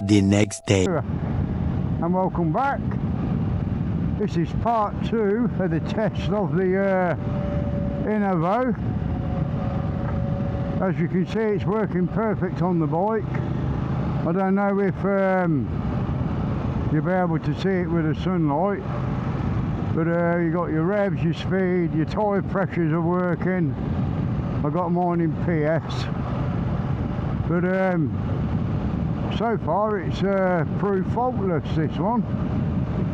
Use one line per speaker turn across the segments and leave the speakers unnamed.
the next day.
And welcome back. This is part 2 of the test of the INNOVV. As you can see, it's working perfect on the bike. I don't know if you'll be able to see it with the sunlight, but you got your revs, your speed, your tyre pressures are working. I got mine in PS, but so far it's proved faultless, this one.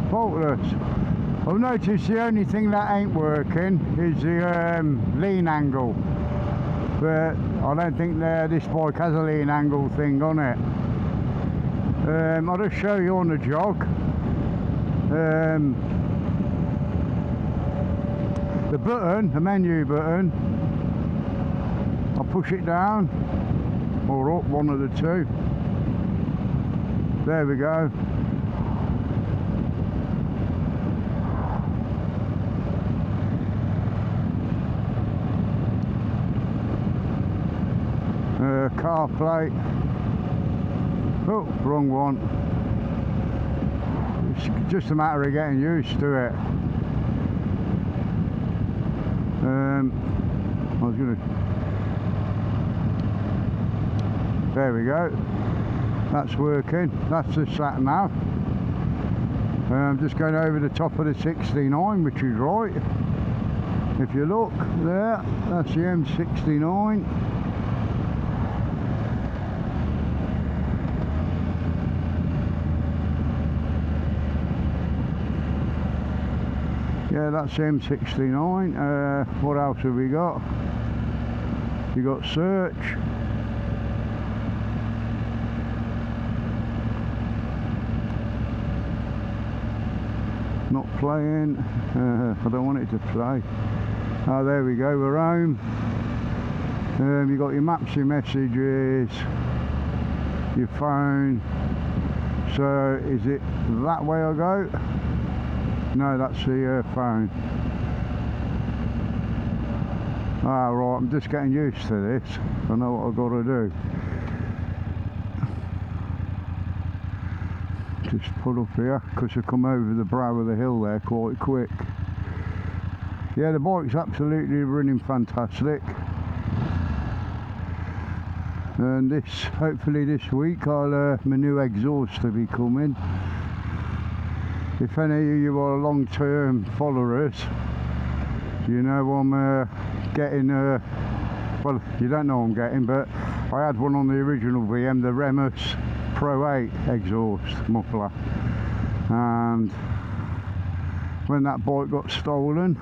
Faultless. I've noticed the only thing that ain't working is the lean angle, but I don't think this bike has a lean angle thing on it. I'll just show you on the jog. The button, the menu button, I'll push it down or up, one of the two. There we go. Car plate. Oh, wrong one. It's just a matter of getting used to it. I was gonna. There we go. That's working. That's the sat nav. I'm just going over the top of the 69, which is right. If you look there, that's the M69. Yeah, that's M69. What else have we got? You got search. Not playing. I don't want it to play. Oh, there we go. We're home. You got your maps, your messages, your phone. So is it that way I go? No, that's the phone. Ah, right, I'm just getting used to this. I know what I've got to do. Just pull up here, because I come over the brow of the hill there quite quick. Yeah, the bike's absolutely running fantastic. And hopefully this week, my new exhaust to be coming. If any of you are long-term followers, you know I'm getting, well, you don't know I'm getting, but I had one on the original VM, the Remus Pro 8 exhaust muffler. And when that bike got stolen,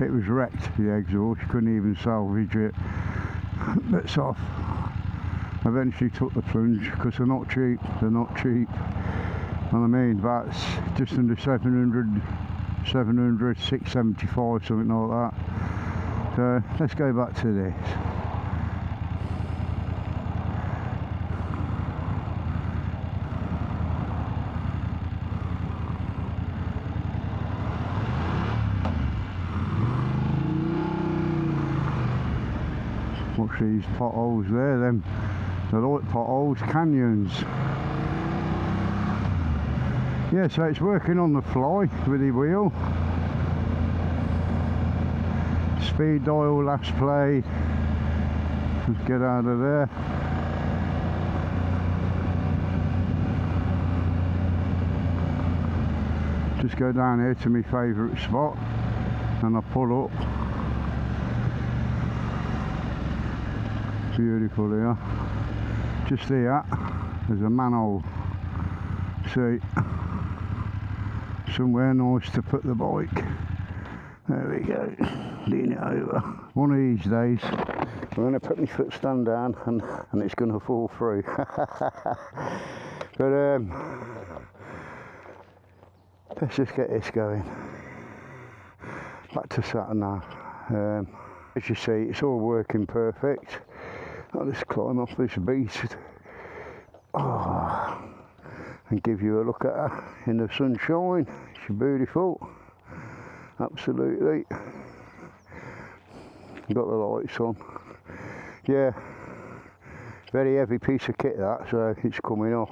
it was wrecked, the exhaust. You couldn't even salvage it. Bits off. Eventually took the plunge, because they're not cheap. And I mean, that's just under 700, 675, something like that. So let's go back to this. Watch these potholes there, they're like potholes, canyons. Yeah, so it's working on the fly with the wheel. Speed dial, last played. Let's get out of there. Just go down here to my favourite spot and I pull up. Beautiful here. Just here, there's a manhole. See, somewhere nice to put the bike. There we go. Lean it over. One of these days, I'm going to put my foot stand down and it's going to fall through. But let's just get this going. Back to sat nav. As you see, it's all working perfect. I'll just climb off this beast. Oh, and give you a look at her in the sunshine. She's beautiful. absolutely. Got the lights on. Yeah, very heavy piece of kit that, so it's coming off.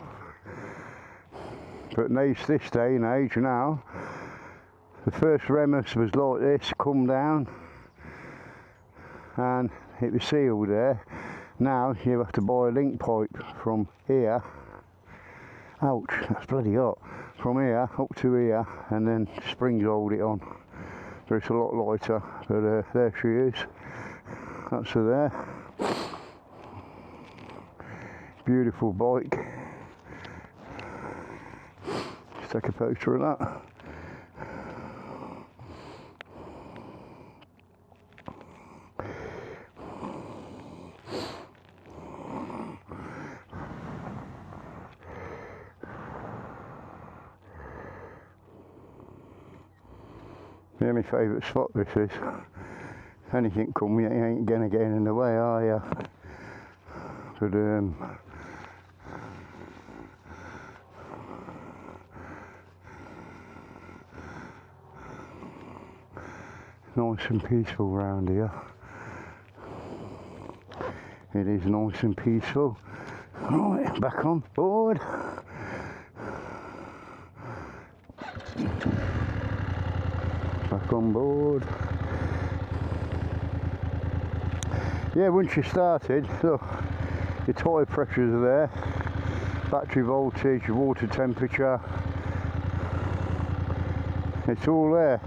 But this day and age now, the first Remus was like this, come down, and it was sealed there. Now you have to buy a link pipe from here. Ouch, that's bloody hot. From here up to here, and then springs hold it on. But it's a lot lighter. But there she is. That's her there. Beautiful bike. Just take a picture of that. Yeah, my favourite spot this is. Anything come, you ain't gonna get in the way, are you? But nice and peaceful round here. It is nice and peaceful. Right, back on board. Back on board. Yeah, once you started, look, your tyre pressures are there, battery voltage, water temperature, it's all there.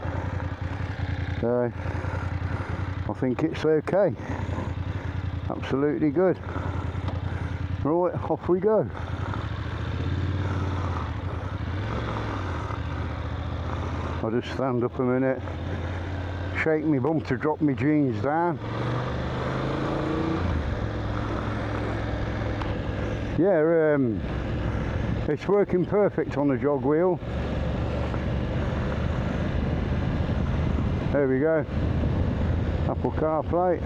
So I think it's okay. Absolutely good. Right, off we go. I'll just stand up a minute, shake my bum to drop my jeans down. Yeah, it's working perfect on the jog wheel. There we go. Apple CarPlay.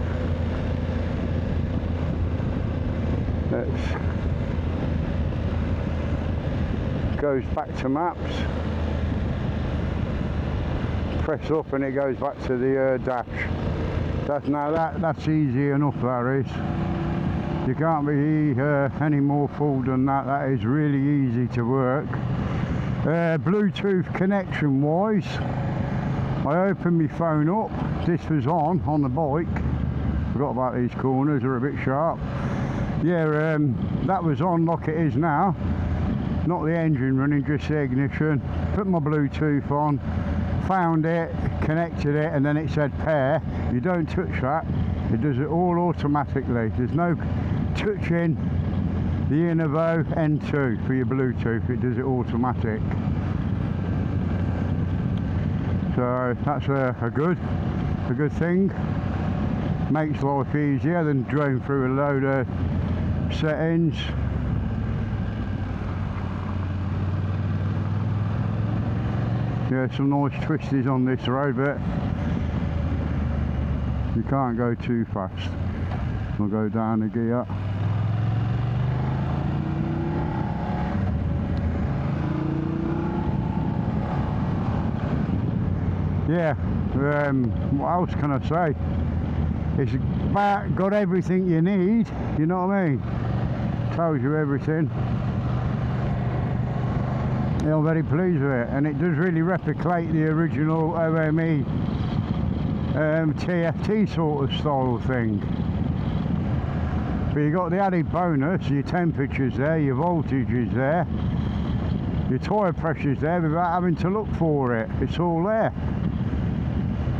Goes back to maps. Press up and it goes back to the dash. That's easy enough, that is. You can't be any more fool than that. That is really easy to work. Bluetooth connection wise, I opened my phone up. This was on the bike. Forgot about these corners, they're a bit sharp. Yeah, that was on like it is now. Not the engine running, just the ignition. Put my Bluetooth on, found it, connected it, and then it said pair. You don't touch that. It does it all automatically. There's no touching the INNOVV N2 for your Bluetooth. It does it automatic. So that's a good thing. Makes life easier than going through a load of settings. Yeah, some nice twisties on this road, but you can't go too fast. We'll go down the gear. Yeah, what else can I say? It's about got everything you need, you know what I mean? Tells you everything. Yeah, I'm very pleased with it, and it does really replicate the original OME TFT sort of style thing. But you got the added bonus, your temperature's there, your voltage is there, your tyre pressure's there without having to look for it. It's all there.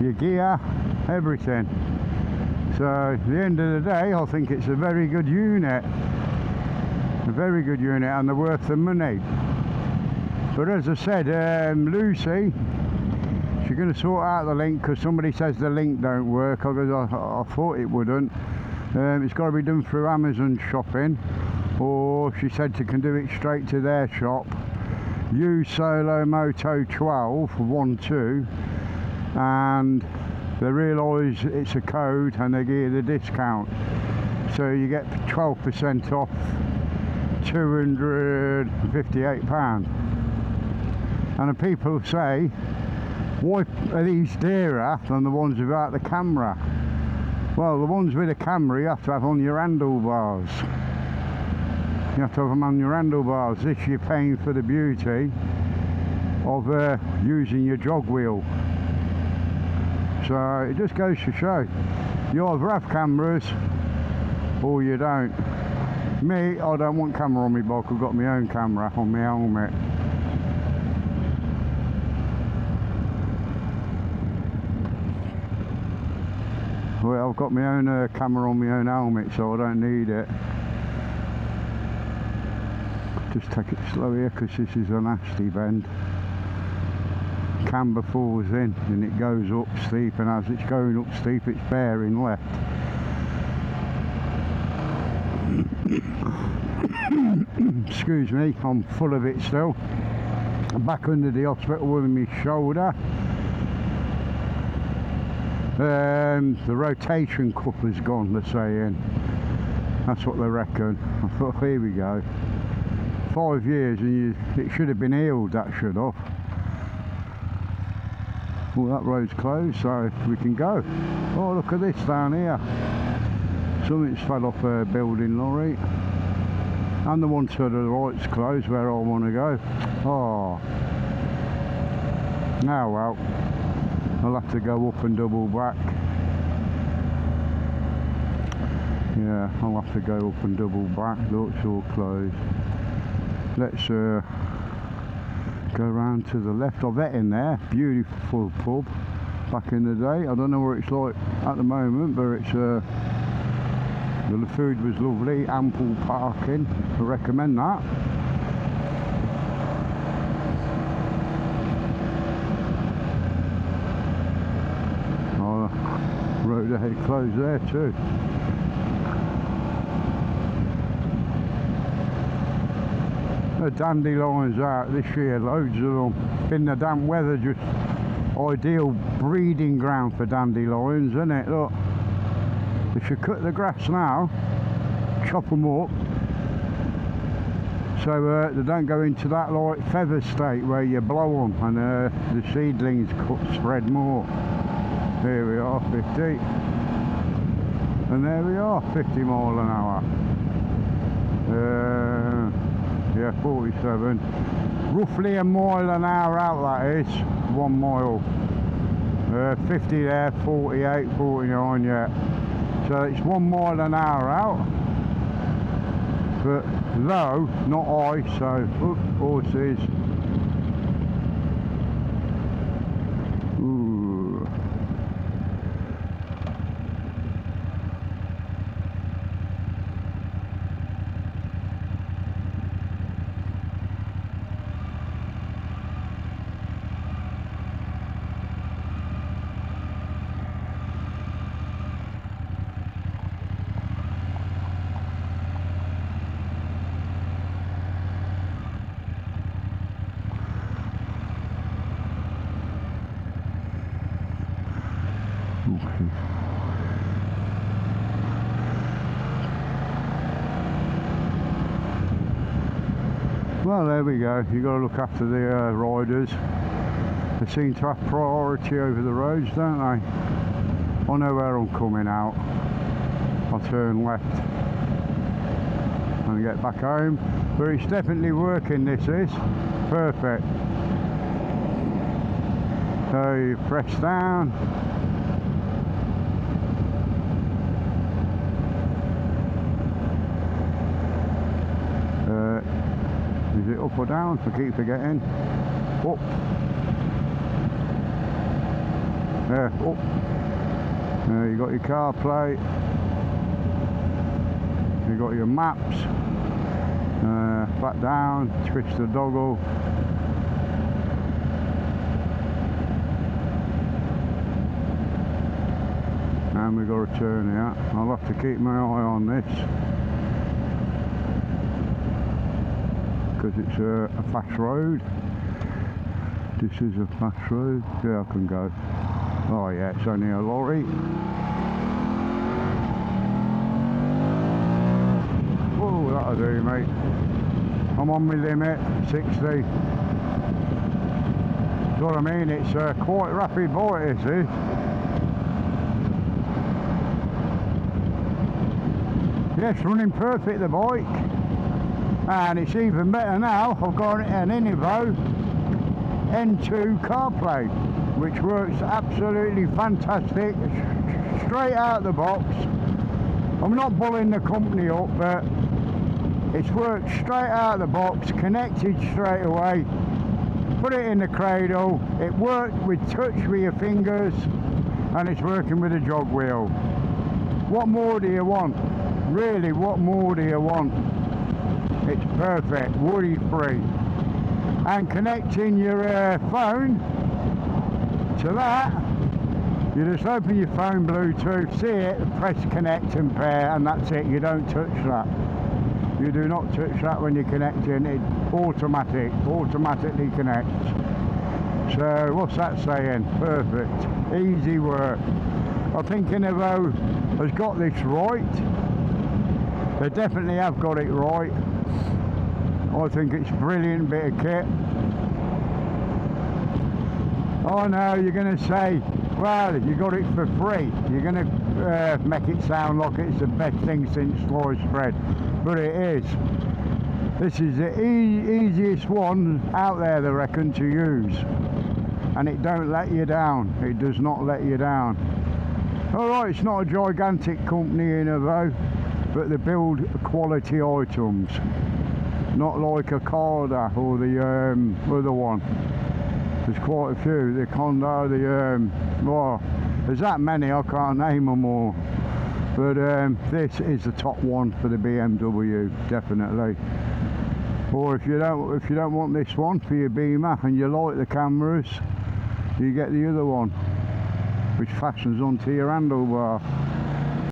Your gear, everything. So at the end of the day, I think it's a very good unit. A very good unit, and they're worth the money. But as I said, Lucy, she's going to sort out the link, because somebody says the link don't work. I thought it wouldn't. It's got to be done through Amazon shopping, or she said she can do it straight to their shop. Use Solo Moto 12 12, and they realise it's a code and they give you the discount. So you get 12% off £258. And the people say Why are these dearer than the ones without the camera? Well, the ones with a camera you have to have on your handlebars. You have to have them on your handlebars. This you're paying for the beauty of using your jog wheel. So it just goes to show, you either have cameras or you don't. Me, I don't want camera on my bike. I've got my own camera on my helmet. Well, I've got my own camera on my own helmet, so I don't need it. Just take it slow here because this is a nasty bend. Camber falls in and it goes up steep, and as it's going up steep it's bearing left. Excuse me, I'm full of it still. Back under the hospital with my shoulder. The rotation cup has gone, they're saying. That's what they reckon. I thought, here we go. 5 years and it should have been healed, that should have. Well, that road's closed, so we can go. Oh, look at this down here. Something's fell off a building lorry. And the one to the right's closed where I want to go. Oh. Now, well, I'll have to go up and double back. Yeah, I'll have to go up and double back. Look, it's all closed. Let's go round to the left. I've ate in there. Beautiful pub back in the day. I don't know what it's like at the moment, but it's the food was lovely. Ample parking. I recommend that. Oh, road ahead closed there too. The dandelions out this year, loads of them. Been the damp weather, just ideal breeding ground for dandelions, isn't it? Look, if you cut the grass now, chop them up, so they don't go into that like feather state where you blow them and the seedlings spread more. Here we are, 50, and there we are, 50 mile an hour. Yeah, 47. Roughly a mile an hour out, that is. 1 mile. 50 there, 48, 49, yeah. So it's 1 mile an hour out. But low, not high, so horses. Ooh. Well, there we go. You've got to look after the riders. They seem to have priority over the roads, don't they? I know where I'm coming out. I'll turn left and get back home. But it's definitely working, this is. Perfect. So you press down. Is it up or down? I keep forgetting. Up. Yeah, up. You got your car plate. You got your maps. Back down. Twist the doggle. And we've got to turn here. I'll have to keep my eye on this, because it's a fast road. This is a fast road. Yeah, I can go. Oh yeah, it's only a lorry. Oh, that'll do, mate. I'm on my limit, 60. what I mean. It's a quite rapid bike, this is. Yes, running perfect, the bike. And it's even better now, I've got an INNOVV N2 CarPlay, which works absolutely fantastic, straight out the box. I'm not bullying the company up, but it's worked straight out the box, connected straight away. Put it in the cradle, it worked with touch with your fingers, and it's working with a jog wheel. What more do you want? Really, what more do you want? It's perfect, worry free. And connecting your phone to that, you just open your phone Bluetooth, see it, press connect and pair, and that's it. You don't touch that. You do not touch that when you're connecting. It automatically connects. So what's that saying? Perfect, easy work. I think INNOVV has got this right. They definitely have got it right. I think it's a brilliant bit of kit. I know you're going to say, well, you got it for free. You're going to make it sound like it's the best thing since sliced bread, but it is. This is the easiest one out there, they reckon, to use, and it don't let you down. It does not let you down. All right, it's not a gigantic company, INNOVV, but they build quality items, not like a Carda or the other one. There's quite a few. The Condo, well, there's that many, I can't name them all. But this is the top one for the BMW, definitely. Or if you don't want this one for your Beamer and you like the cameras, you get the other one, which fastens onto your handlebar.